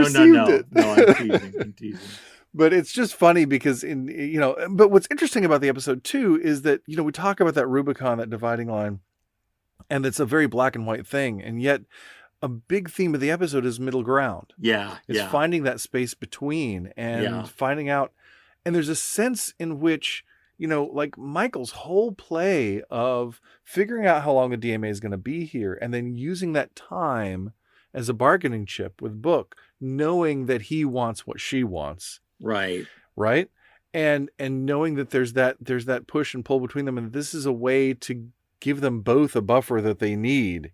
No, I'm teasing. But it's just funny because but what's interesting about the episode too is that, we talk about that Rubicon, that dividing line, and it's a very black and white thing. And yet a big theme of the episode is middle ground. It's finding that space between and finding out. And there's a sense in which, like Michael's whole play of figuring out how long the DMA is going to be here, and then using that time as a bargaining chip with Book, knowing that he wants what she wants. Right. And knowing that there's that push and pull between them, and this is a way to give them both a buffer that they need,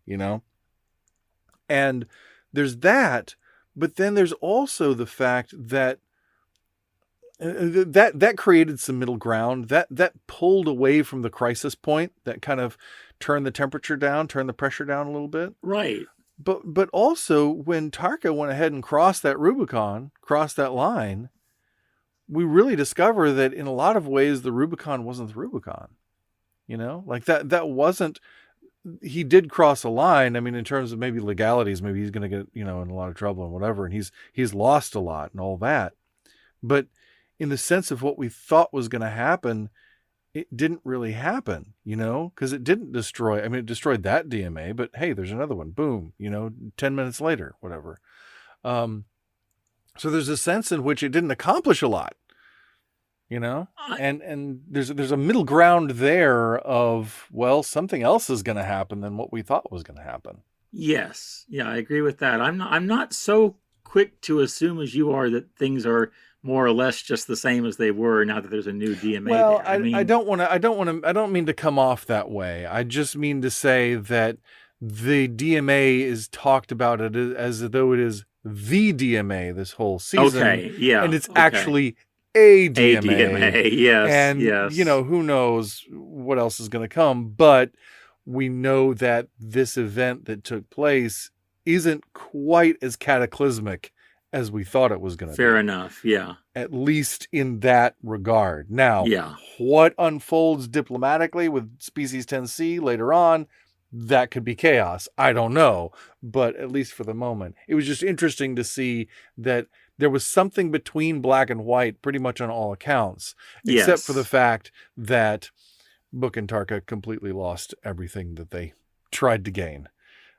And there's that, but then there's also the fact that that created some middle ground, that pulled away from the crisis point, that kind of turned the temperature down, turned the pressure down a little bit. Right. But also when Tarka went ahead and crossed that Rubicon, crossed that line, we really discover that in a lot of ways the Rubicon wasn't the Rubicon. Like that wasn't. He did cross a line. I mean, in terms of maybe legalities, maybe he's going to get, in a lot of trouble and whatever. And he's lost a lot and all that. But in the sense of what we thought was going to happen, it didn't really happen, because it didn't destroy. I mean, it destroyed that DMA, but hey, there's another one. Boom, 10 minutes later, whatever. So there's a sense in which it didn't accomplish a lot. And there's a middle ground there of, well, something else is going to happen than what we thought was going to happen. Yes. Yeah, I agree with that. I'm not so quick to assume as you are that things are more or less just the same as they were now that there's a new DMA. Well, I don't mean to come off that way. I just mean to say that the DMA is talked about it as though it is the DMA this whole season, Okay, yeah, and it's okay. actually a DMA. ADMA, yes, And, yes. who knows what else is going to come, but we know that this event that took place isn't quite as cataclysmic as we thought it was going to Fair be, enough, yeah. at least in that regard. Now, Yeah. what unfolds diplomatically with Species 10C later on, that could be chaos. I don't know. But at least for the moment, it was just interesting to see that there was something between black and white pretty much on all accounts, except for the Yes. fact that Book and Tarka completely lost everything that they tried to gain.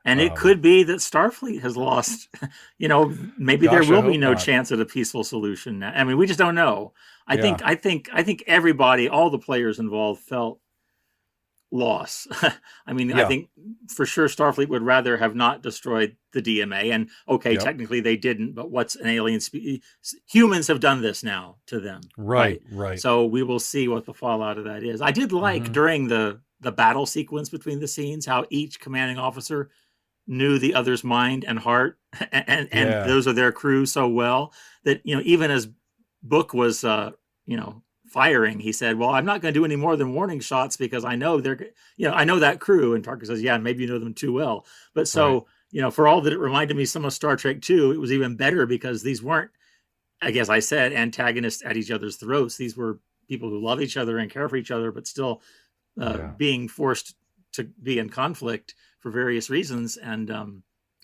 And it could be that Starfleet has lost, maybe there Gosh, I will be hope no not. chance at a peaceful solution. I mean, we just don't know. Yeah. I think everybody, all the players involved felt loss. I mean, I Yeah. think for sure Starfleet would rather have not destroyed the DMA. And okay, Yep. technically they didn't, but what's an alien species? Humans have done this now to them, Right. right? Right. So we will see what the fallout of that is. I did like Mm-hmm. during the battle sequence between the scenes how each commanding officer knew the other's mind and heart, and Yeah. those are their crew so well that even as Book was firing, he said, "Well, I'm not going to do any more than warning shots because I know I know that crew." And Tarkin says, "Yeah, maybe you know them too well." But Right. so for all that it reminded me some of Star Trek 2, it was even better because these weren't, I guess I said, antagonists at each other's throats. These were people who love each other and care for each other, but still Yeah. being forced to be in conflict for various reasons, and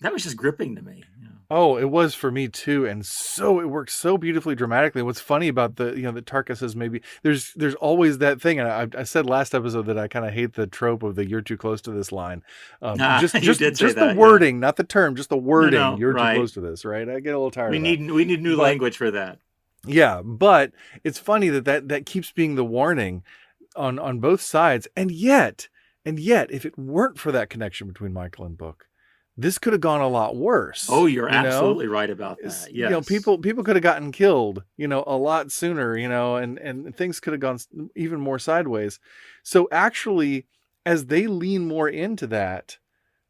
that was just gripping to me. Oh, it was for me too, and so it works so beautifully dramatically. What's funny about the that Tarka says maybe there's always that thing, and I said last episode that I kind of hate the trope of the "you're too close to this" line. Just You just did say just the that, yeah. wording, not the term, just the wording. No, You're too right. close to this, right? I get a little tired We of that, need new but language for that. yeah, but it's funny that keeps being the warning on both sides, and yet if it weren't for that connection between Michael and Book, this could have gone a lot Oh, worse. you're absolutely right about that. Yes. People could have gotten killed, a lot sooner, and things could have gone even more sideways. So actually, as they lean more into that,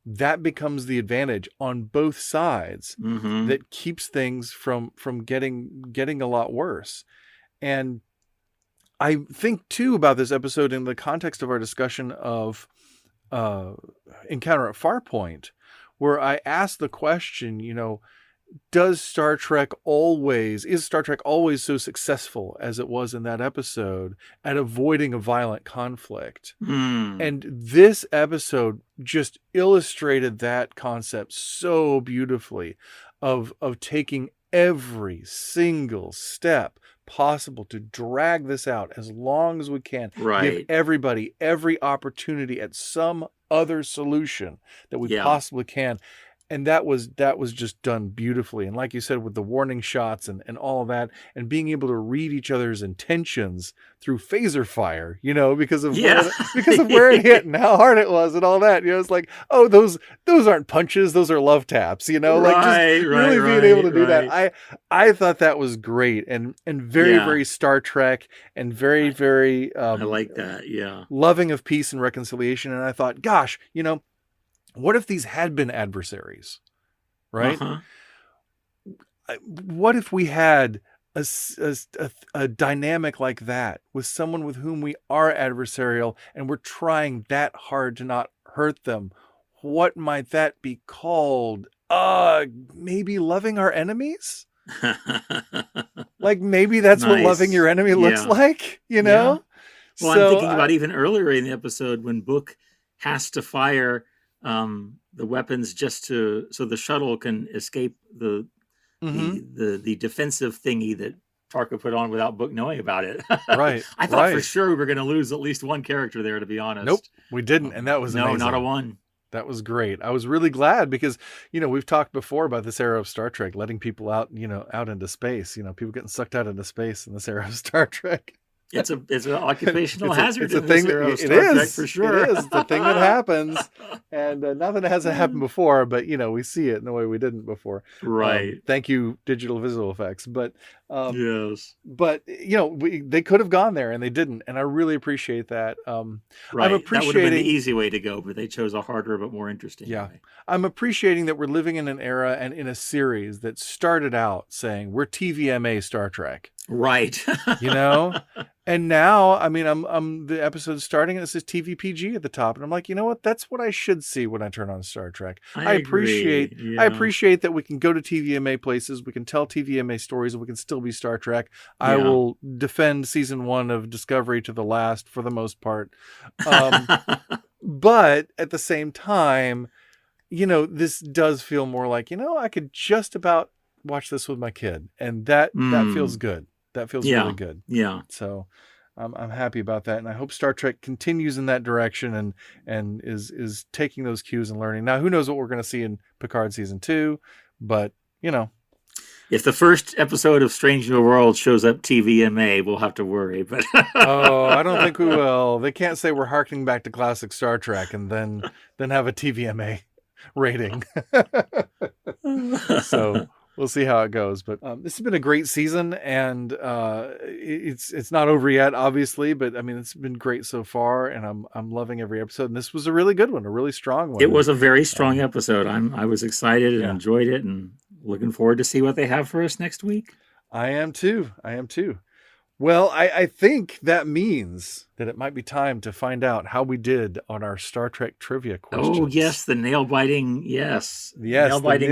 that becomes the advantage on both sides, Mm-hmm. that keeps things from getting a lot worse. And I think too about this episode in the context of our discussion of Encounter at Farpoint, where I asked the question, is Star Trek always so successful as it was in that episode at avoiding a violent conflict? Mm. And this episode just illustrated that concept so beautifully, of taking every single step possible to drag this out as long as we can. Give Right. everybody every opportunity at some other solution that we Yeah. possibly can. And that was just done beautifully. And like you said, with the warning shots and all of that, and being able to read each other's intentions through phaser fire, because of Yeah. where it hit and how hard it was and all that. It's like, oh, those aren't punches, those are love taps, like just really being able to do that. I thought that was great, and very, Yeah. very Star Trek, and very, very I like that. Yeah. loving of peace and reconciliation. And I thought, gosh, what if these had been adversaries, right? Uh-huh. What if we had a dynamic like that with someone with whom we are adversarial and we're trying that hard to not hurt them? What might that be called? Maybe loving our enemies? Like maybe that's Nice. What loving your enemy looks like, Yeah. Well, I'm thinking about I, even earlier in the episode when Book has to fire the weapons just so the shuttle can escape the defensive thingy that Tarka put on without Book knowing about it. Right. I thought for sure we were going to lose at least one character there, to be honest. Nope, we didn't, and that was amazing. No, not a one. That was great. I was really glad because, we've talked before about this era of Star Trek, letting people out, out into space, people getting sucked out into space in this era of Star Trek. It's an occupational hazard it's a in this thing era that of Star Trek for it sure. is the thing that happens, and not that it hasn't happened before, but we see it in a way we didn't before. Right. Thank you, digital visual effects. But Yes. but they could have gone there and they didn't, and I really appreciate that. Right. I'm appreciating that would have been the easy way to go, but they chose a harder but more interesting way. I'm appreciating that we're living in an era and in a series that started out saying we're TVMA Star Trek. Right. And now, I mean, I'm the episode starting and it says TVPG at the top, and I'm like, you know what? That's what I should see when I turn on Star Trek. I appreciate that we can go to TVMA places, we can tell TVMA stories, and we can still be Star Trek. Yeah. I will defend season 1 of Discovery to the last for the most part. But at the same time, this does feel more like, I could just about watch this with my kid, and that feels good. That feels really good. Yeah. So I'm happy about that. And I hope Star Trek continues in that direction and is taking those cues and learning. Now, who knows what we're going to see in Picard season 2, but if the first episode of Strange New World shows up TVMA, we'll have to worry. But I don't think we will. They can't say we're harkening back to classic Star Trek and then have a TVMA rating. So we'll see how it goes, but this has been a great season, and it's not over yet, obviously. But I mean, it's been great so far, and I'm loving every episode. And this was a really good one, a really strong one. It was a very strong episode. I was excited and enjoyed it, and looking forward to see what they have for us next week. I am too. Well, I think that means that it might be time to find out how we did on our Star Trek trivia questions. Oh, yes, the nail-biting, yes. Nail-biting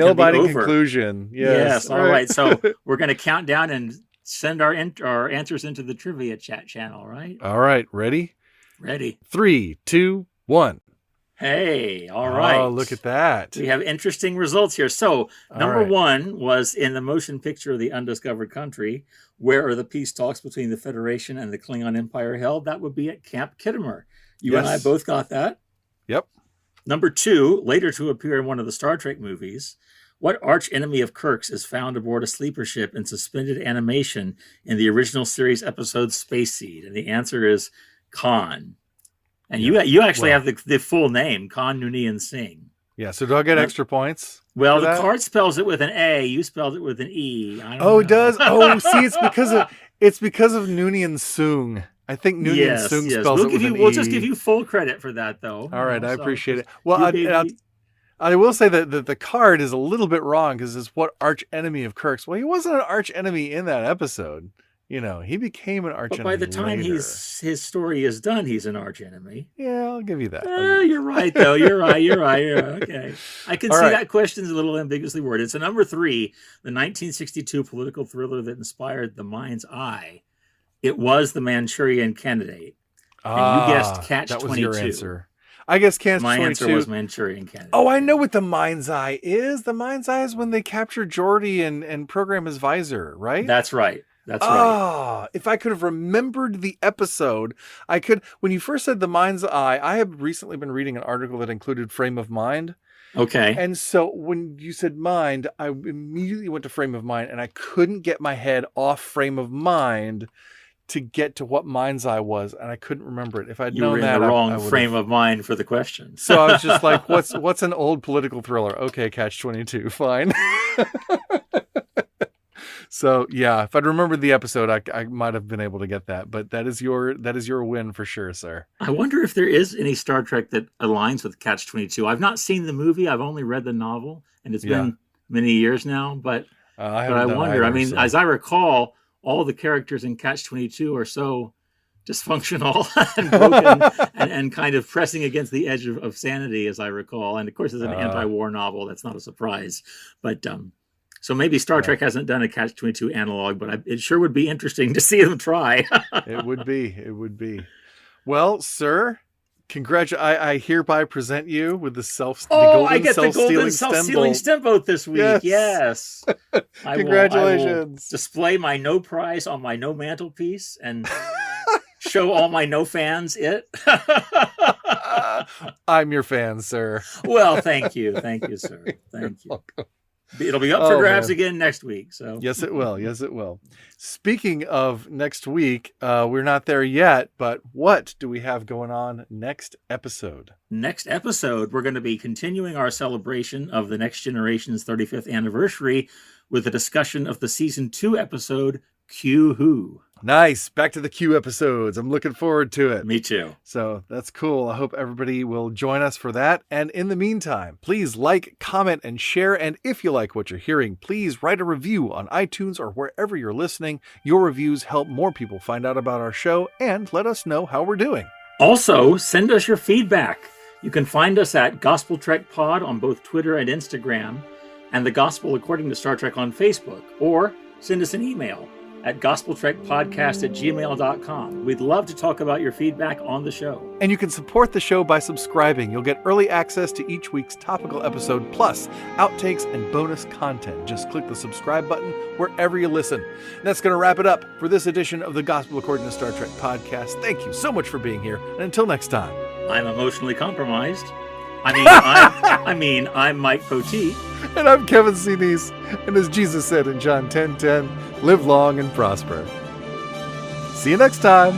conclusion. Yes. All right. So we're going to count down and send our answers into the trivia chat channel, right? All right. Ready? Ready. 3, 2, 1. Hey, all right. Oh, look at that. We have interesting results here. So, number 1 was in the motion picture of The Undiscovered Country. Where are the peace talks between the Federation and the Klingon Empire held? That would be at Camp Kittimer. You and I both got that. Yep. Number 2, later to appear in one of the Star Trek movies. What arch enemy of Kirk's is found aboard a sleeper ship in suspended animation in the original series episode Space Seed? And the answer is Khan. And you actually have the full name, Khan Noonien Singh. Yeah, so do I get extra points? Well, the card spells it with an A. You spelled it with an E. I don't know. It does? Oh, see, it's because of Noonien Soong. I think Noonien Soong spells it with an E. We'll just give you full credit for that, though. All right, I appreciate it. Well, I will say that the card is a little bit wrong because it's what arch enemy of Kirk's. Well, he wasn't an arch enemy in that episode. He became an arch enemy. But by the time his story is done, he's an arch enemy. Yeah, I'll give you that. You're right, though. You're right. Okay. I can see that question's a little ambiguously worded. So number 3, the 1962 political thriller that inspired The Mind's Eye. It was The Manchurian Candidate. And you guessed Catch 22. That was your answer. I guess Catch 22. My answer was Manchurian Candidate. Oh, I know what The Mind's Eye is. The Mind's Eye is when they capture Geordi and program his visor, right? That's right. That's right. If I could have remembered the episode, I could. When you first said The Mind's Eye, I have recently been reading an article that included Frame of Mind. Okay. And so when you said mind, I immediately went to Frame of Mind, and I couldn't get my head off Frame of Mind to get to what Mind's Eye was, and I couldn't remember it. If I'd known that, you were in the wrong frame of mind for the question. So I was just like, what's an old political thriller? Okay, Catch 22, fine. So yeah, if I'd remembered the episode, I might have been able to get that. But that is your win for sure, sir. I wonder if there is any Star Trek that aligns with Catch 22. I've not seen the movie. I've only read the novel, and it's been many years now. But I wonder. As I recall, all the characters in Catch 22 are so dysfunctional and broken and kind of pressing against the edge of sanity, as I recall. And of course, it's an anti-war novel. That's not a surprise. But so maybe Star Trek hasn't done a Catch 22 analog, but it sure would be interesting to see them try. It would be. Well, sir, I hereby present you with the golden self-sealing stem vote this week. Yes. Congratulations. I will display my no prize on my no mantelpiece and show all my no fans it. I'm your fan, sir. Well, thank you. Thank you, sir. Thank you. It'll be up for grabs again next week. So yes, it will. Yes, it will. Speaking of next week, we're not there yet, but what do we have going on next episode? Next episode, we're going to be continuing our celebration of the Next Generation's 35th anniversary with a discussion of the season 2 episode, Q Who. Nice. Back to the Q episodes. I'm looking forward to it. Me too. So that's cool. I hope everybody will join us for that. And in the meantime, please like, comment, and share. And if you like what you're hearing, please write a review on iTunes or wherever you're listening. Your reviews help more people find out about our show and let us know how we're doing. Also, send us your feedback. You can find us at Gospel Trek Pod on both Twitter and Instagram, and The Gospel According to Star Trek on Facebook, or send us an email at gospeltrekpodcast@gmail.com. We'd love to talk about your feedback on the show. And you can support the show by subscribing. You'll get early access to each week's topical episode, plus outtakes and bonus content. Just click the subscribe button wherever you listen. And that's going to wrap it up for this edition of the Gospel According to Star Trek podcast. Thank you so much for being here. And until next time. I'm emotionally compromised. I'm Mike Poteet. And I'm Kevin Sinise. And as Jesus said in John 10:10, live long and prosper. See you next time.